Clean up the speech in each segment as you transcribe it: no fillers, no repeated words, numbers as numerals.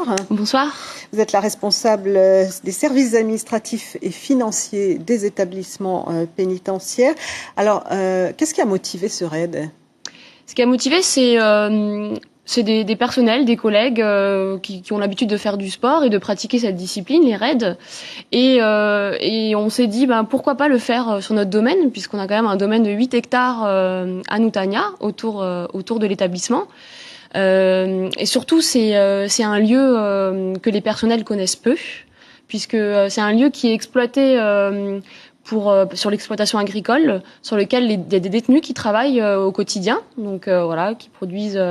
bonsoir. Bonsoir. Vous êtes la responsable des services administratifs et financiers des établissements pénitentiaires. Alors, qu'est-ce qui a motivé ce raid? Ce qui a motivé, c'est des personnels, des collègues qui ont l'habitude de faire du sport et de pratiquer cette discipline, les raids. Et on s'est dit, pourquoi pas le faire sur notre domaine, puisqu'on a quand même un domaine de 8 hectares à Noutagna, autour de l'établissement. Et surtout, c'est un lieu que les personnels connaissent peu, puisque c'est un lieu qui est exploité sur l'exploitation agricole, sur lequel il y a des détenus qui travaillent au quotidien, donc qui produisent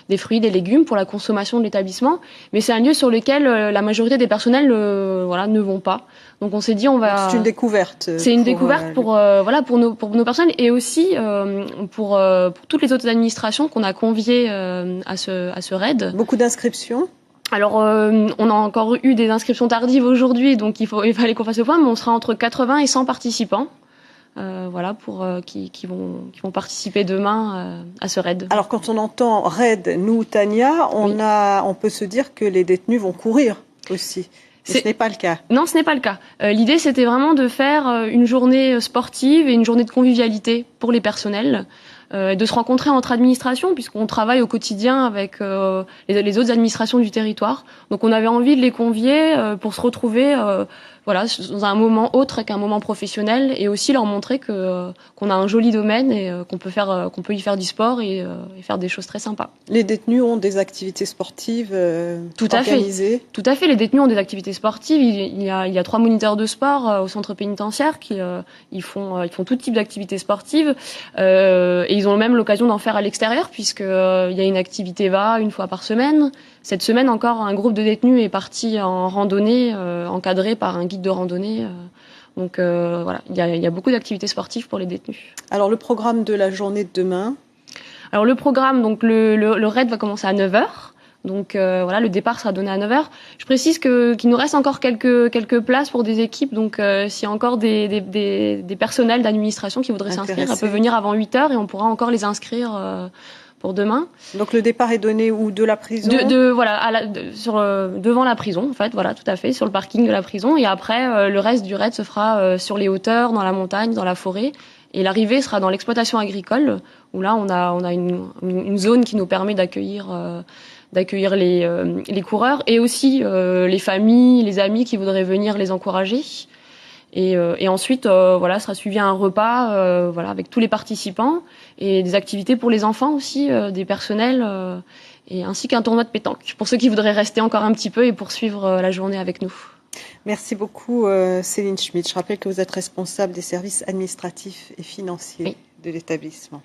des fruits, des légumes pour la consommation de l'établissement. Mais c'est un lieu sur lequel la majorité des personnels ne vont pas. Donc on s'est dit C'est une découverte. C'est une découverte pour nos personnels et aussi pour toutes les autres administrations qu'on a conviées à ce raid. Beaucoup d'inscriptions. Alors, on a encore eu des inscriptions tardives aujourd'hui, donc il fallait qu'on fasse le point, mais on sera entre 80 et 100 participants, qui vont participer demain à ce raid. Alors, quand on entend raid Noutagna, on peut se dire que les détenus vont courir aussi. Ce n'est pas le cas. Non, ce n'est pas le cas. L'idée, c'était vraiment de faire une journée sportive et une journée de convivialité pour les personnels. De se rencontrer entre administrations, puisqu'on travaille au quotidien avec les autres administrations du territoire. Donc on avait envie de les convier pour se retrouver dans un moment autre qu'un moment professionnel, et aussi leur montrer qu'on a un joli domaine et qu'on peut y faire du sport et faire des choses très sympas. Les détenus ont des activités sportives organisées. Tout à fait. Les détenus ont des activités sportives. Il y a 3 moniteurs de sport au centre pénitentiaire qui ils font tout type d'activités sportives. Et ils ont même l'occasion d'en faire à l'extérieur, puisque il y a une activité VA une fois par semaine. Cette semaine encore, un groupe de détenus est parti en randonnée, encadré par un guide de randonnée. Donc il y a beaucoup d'activités sportives pour les détenus. Alors le programme de la journée de demain? Alors le programme, donc le raid va commencer à 9h. Donc le départ sera donné à 9h. Je précise qu'il nous reste encore quelques places pour des équipes. Donc s'il y a encore des personnels d'administration qui voudraient s'inscrire, elles peuvent venir avant 8h et on pourra encore les inscrire pour demain. Donc le départ est donné où? De la prison? Devant la prison, en fait, voilà, tout à fait, sur le parking de la prison. Et après, le reste du raid se fera sur les hauteurs, dans la montagne, dans la forêt. Et l'arrivée sera dans l'exploitation agricole, où là on a une zone qui nous permet d'accueillir les coureurs et aussi les familles, les amis qui voudraient venir les encourager. Et ensuite, sera suivi un repas avec tous les participants et des activités pour les enfants aussi, des personnels, et ainsi qu'un tournoi de pétanque pour ceux qui voudraient rester encore un petit peu et poursuivre la journée avec nous. Merci beaucoup Céline Schmidt. Je rappelle que vous êtes responsable des services administratifs et financiers de l'établissement.